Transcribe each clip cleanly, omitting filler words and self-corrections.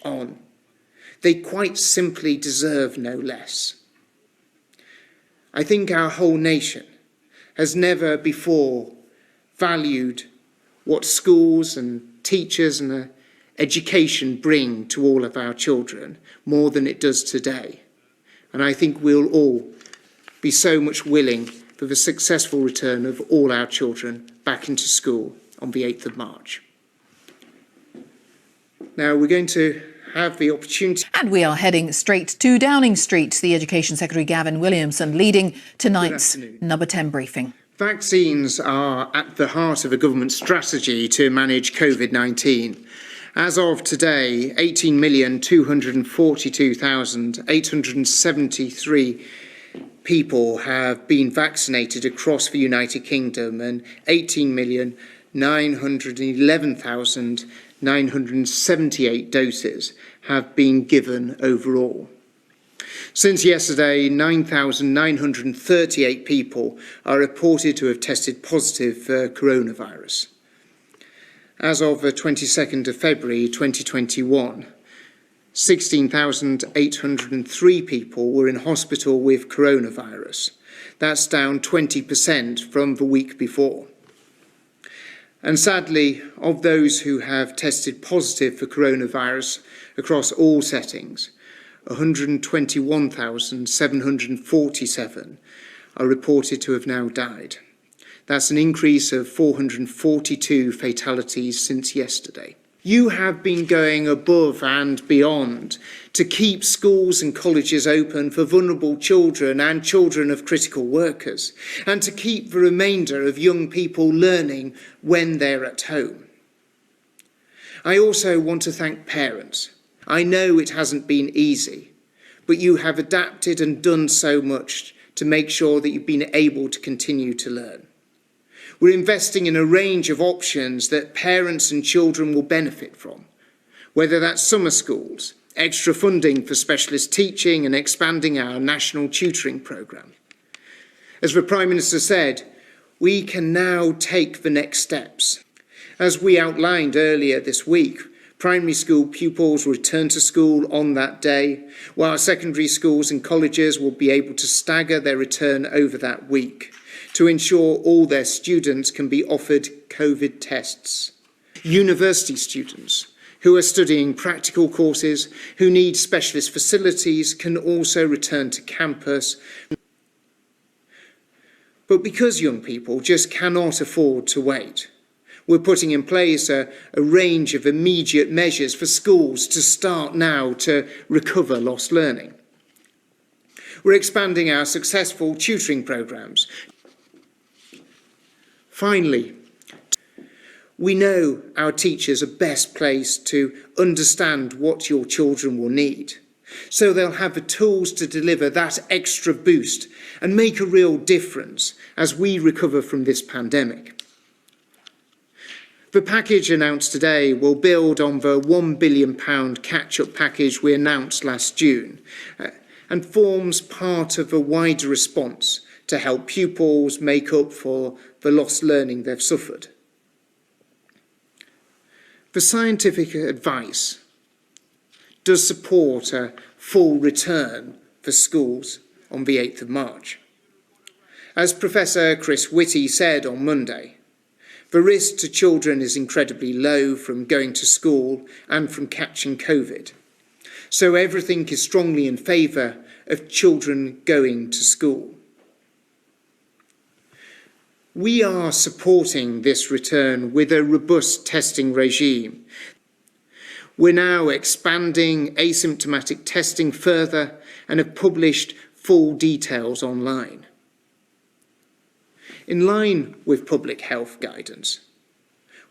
on. They quite simply deserve no less. I think our whole nation has never before valued what schools and teachers and education bring to all of our children more than it does today. And I think we'll all be so much willing for the successful return of all our children back into school on the 8th of March. Now we're going to have the opportunity. And we are heading straight to Downing Street. The Education Secretary Gavin Williamson leading tonight's Number 10 briefing. Vaccines are at the heart of a government strategy to manage COVID-19. As of today, 18,242,873 people have been vaccinated across the United Kingdom and 18,911,978 doses have been given overall. Since yesterday, 9,938 people are reported to have tested positive for coronavirus. As of the 22nd of February 2021, 16,803 people were in hospital with coronavirus. That's down 20% from the week before. And sadly, of those who have tested positive for coronavirus across all settings, 121,747 are reported to have now died. That's an increase of 442 fatalities since yesterday. You have been going above and beyond to keep schools and colleges open for vulnerable children and children of critical workers, and to keep the remainder of young people learning when they're at home. I also want to thank parents. I know it hasn't been easy, but you have adapted and done so much to make sure that you've been able to continue to learn. We're investing in a range of options that parents and children will benefit from, whether that's summer schools, extra funding for specialist teaching and expanding our national tutoring programme. As the Prime Minister said, we can now take the next steps. As we outlined earlier this week, primary school pupils will return to school on that day, while secondary schools and colleges will be able to stagger their return over that week to ensure all their students can be offered COVID tests. University students who are studying practical courses, who need specialist facilities, can also return to campus. But because young people just cannot afford to wait, we're putting in place a range of immediate measures for schools to start now to recover lost learning. We're expanding our successful tutoring programmes. Finally, we know our teachers are best placed to understand what your children will need, so they'll have the tools to deliver that extra boost and make a real difference as we recover from this pandemic. The package announced today will build on the £1 billion catch-up package we announced last June and forms part of a wider response to help pupils make up for the lost learning they've suffered. The scientific advice does support a full return for schools on the 8th of March. As Professor Chris Whitty said on Monday, the risk to children is incredibly low from going to school and from catching COVID. So everything is strongly in favour of children going to school. We are supporting this return with a robust testing regime. We're now expanding asymptomatic testing further and have published full details online. In line with public health guidance,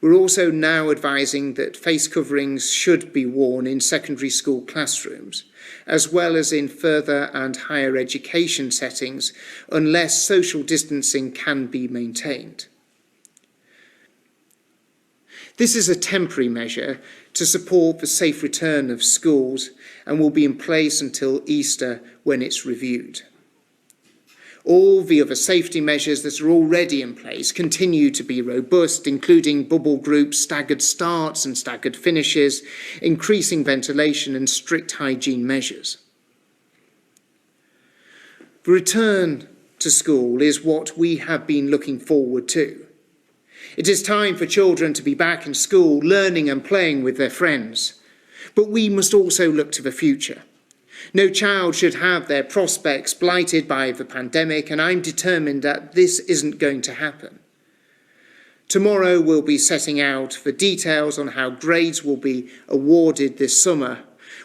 we're also now advising that face coverings should be worn in secondary school classrooms, as well as in further and higher education settings, unless social distancing can be maintained. This is a temporary measure to support the safe return of schools and will be in place until Easter when it's reviewed. All the other safety measures that are already in place continue to be robust, including bubble groups, staggered starts and staggered finishes, increasing ventilation and strict hygiene measures. The return to school is what we have been looking forward to. It is time for children to be back in school, learning and playing with their friends. But we must also look to the future. No child should have their prospects blighted by the pandemic, and I'm determined that this isn't going to happen. Tomorrow we'll be setting out the details on how grades will be awarded this summer.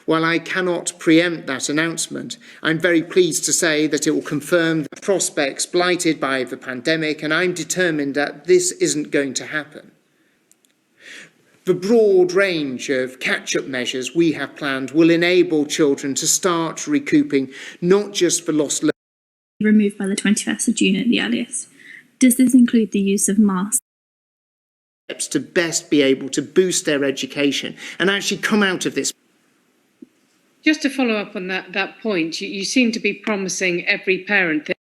While I cannot preempt that announcement, I'm very pleased to say that it will confirm the prospects blighted by the pandemic, and I'm determined that this isn't going to happen. The broad range of catch-up measures we have planned will enable children to start recouping not just for lost learning. Removed by the 21st of June at the earliest. Does this include the use of masks? To best be able to boost their education and actually come out of this. Just to follow up on that point, you seem to be promising every parent that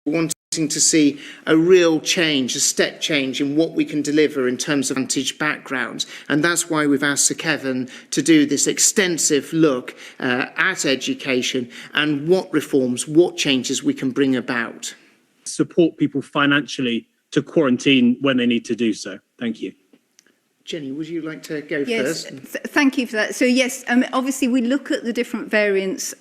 Wanting to see a real change, a step change in what we can deliver in terms of vantage backgrounds. And that's why we've asked Sir Kevin to do this extensive look at education and what reforms, what changes we can bring about. Support people financially to quarantine when they need to do so. Thank you. Jenny, would you like to go yes, first? Thank you for that. So yes, obviously we look at the different variants.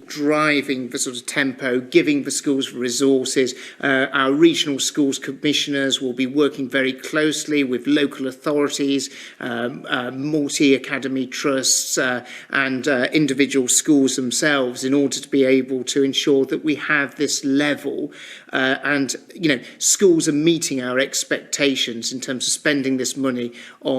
Driving the sort of tempo, giving the schools resources. Our regional schools commissioners will be working very closely with local authorities, multi-academy trusts and individual schools themselves in order to be able to ensure that we have this level and, you know, schools are meeting our expectations in terms of spending this money on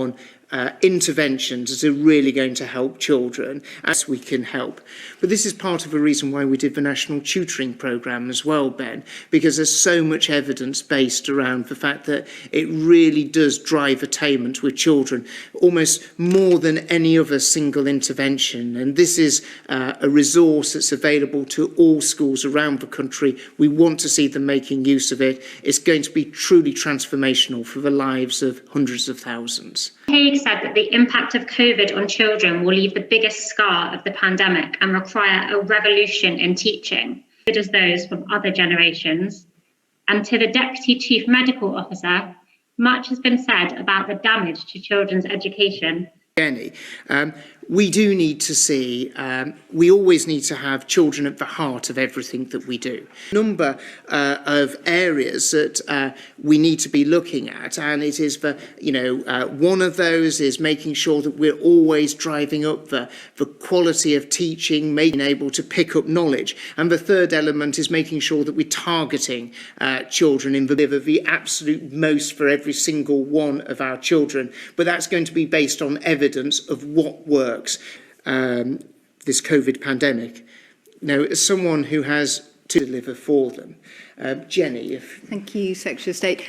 interventions that are really going to help children as we can help. But this is part of the reason why we did the national tutoring programme as well, Ben, because there's so much evidence based around the fact that it really does drive attainment with children, almost more than any other single intervention. And this is a resource that's available to all schools around the country. We want to see them making use of it. It's going to be truly transformational for the lives of hundreds of thousands. Haig said that the impact of COVID on children will leave the biggest scar of the pandemic and require a revolution in teaching, good as those from other generations. And to the Deputy Chief Medical Officer, much has been said about the damage to children's education. Jenny, we do need to see, we always need to have children at the heart of everything that we do. Number of areas that we need to be looking at, and it is one of those is making sure that we're always driving up the quality of teaching, being able to pick up knowledge. And the third element is making sure that we're targeting children in the absolute most for every single one of our children. But that's going to be based on evidence of what works. This COVID pandemic. Now, as someone who has to deliver for them, Jenny, if... Thank you, Secretary of State.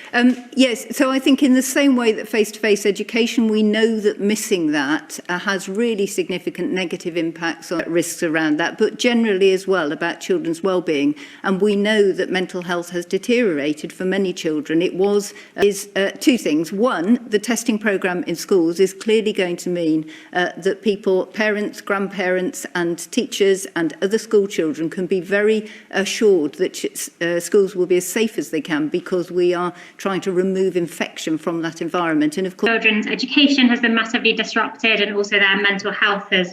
Yes, so I think in the same way that face-to-face education, we know that missing that has really significant negative impacts on risks around that, but generally as well about children's well-being. And we know that mental health has deteriorated for many children. It is two things. One, the testing programme in schools is clearly going to mean that people, parents, grandparents and teachers and other school children can be very assured that schools will be as safe as they can because we are trying to remove infection from that environment. And of course, children's education has been massively disrupted, and also their mental health has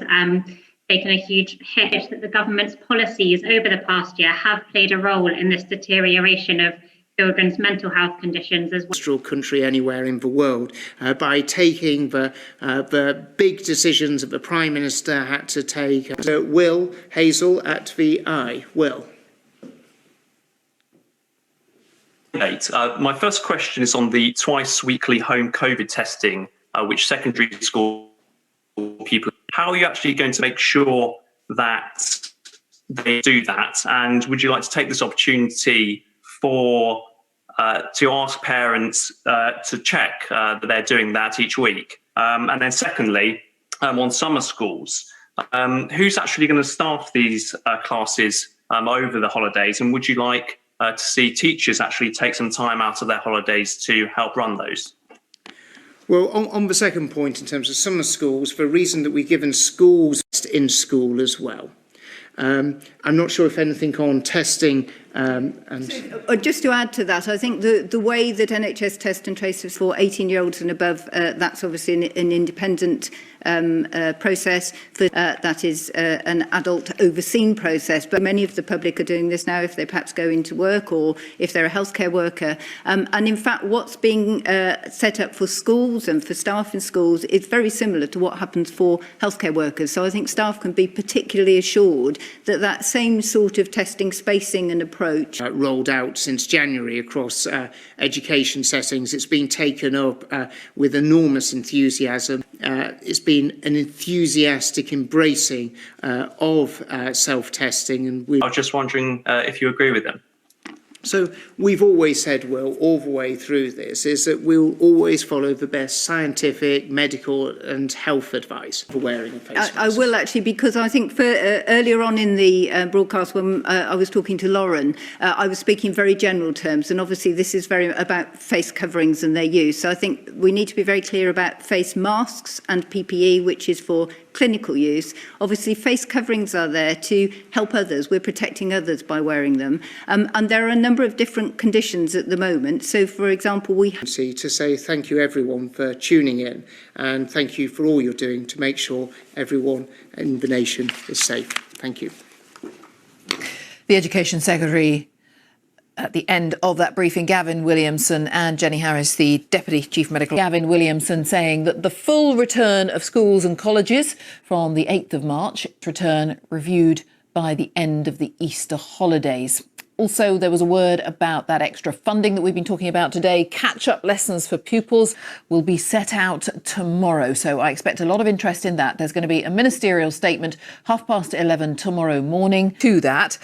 taken a huge hit. That the government's policies over the past year have played a role in this deterioration of children's mental health conditions as well. Country anywhere in the world by taking the big decisions that the Prime Minister had to take. Will Hazel at the eye. Will. My first question is on the twice weekly home COVID testing, which secondary school people, how are you actually going to make sure that they do that? And would you like to take this opportunity to ask parents to check that they're doing that each week? And then secondly, on summer schools, who's actually going to staff these classes over the holidays? And would you like to see teachers actually take some time out of their holidays to help run those? Well, on the second point, in terms of summer schools, for a reason that we've given schools in school as well. I'm not sure if anything on testing Just to add to that, I think the way that NHS test and trace is for 18-year-olds and above, that's obviously an independent process. That is an adult overseen process, but many of the public are doing this now if they perhaps go into work or if they're a healthcare worker. And in fact, what's being set up for schools and for staff in schools is very similar to what happens for healthcare workers. So I think staff can be particularly assured that that same sort of testing, spacing and approach rolled out since January across education settings. It's been taken up with enormous enthusiasm. It's been an enthusiastic embracing of self-testing. And I was just wondering if you agree with them. So we've always said, Will, all the way through this, is that we'll always follow the best scientific, medical and health advice for wearing a face mask. I will actually, because I think for, earlier on in the broadcast when I was talking to Lauren, I was speaking in very general terms, and obviously this is very about face coverings and their use. So I think we need to be very clear about face masks and PPE, which is for clinical use. Obviously, face coverings are there to help others. We're protecting others by wearing them. And there are a number of different conditions at the moment. So, for example, we have to say thank you, everyone, for tuning in, and thank you for all you're doing to make sure everyone in the nation is safe. Thank you. The Education Secretary at the end of that briefing, Gavin Williamson and Jenny Harries, the Deputy Chief Medical. Gavin Williamson saying that the full return of schools and colleges from the 8th of March, return reviewed by the end of the Easter holidays. Also, there was a word about that extra funding that we've been talking about today. Catch-up lessons for pupils will be set out tomorrow. So I expect a lot of interest in that. There's going to be a ministerial statement 11:30 tomorrow morning to that.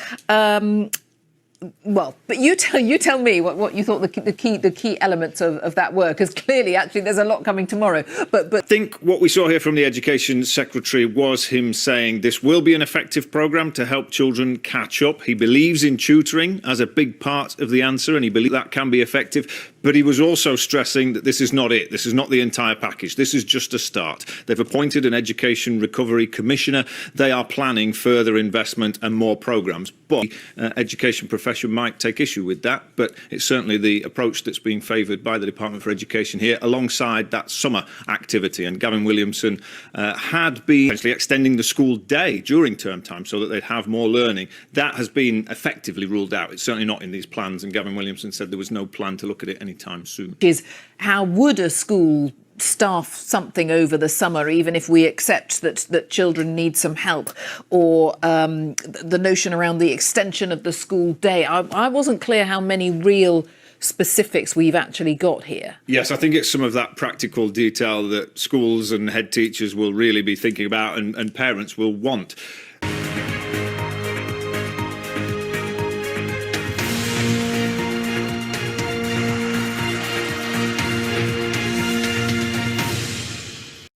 Well, but you tell me what you thought the key elements of that were, because clearly, actually, there's a lot coming tomorrow. But I think what we saw here from the Education Secretary was him saying this will be an effective programme to help children catch up. He believes in tutoring as a big part of the answer, and he believes that can be effective. But he was also stressing that this is not it. This is not the entire package. This is just a start. They've appointed an Education Recovery Commissioner. They are planning further investment and more programmes. But education profession might take issue with that. But it's certainly the approach that's being favoured by the Department for Education here, alongside that summer activity. And Gavin Williamson had been actually extending the school day during term time so that they'd have more learning. That has been effectively ruled out. It's certainly not in these plans. And Gavin Williamson said there was no plan to look at it anytime soon. Is how would a school staff something over the summer, even if we accept that children need some help, or the notion around the extension of the school day? I wasn't clear how many real specifics we've actually got here. Yes, I think it's some of that practical detail that schools and head teachers will really be thinking about, and parents will want.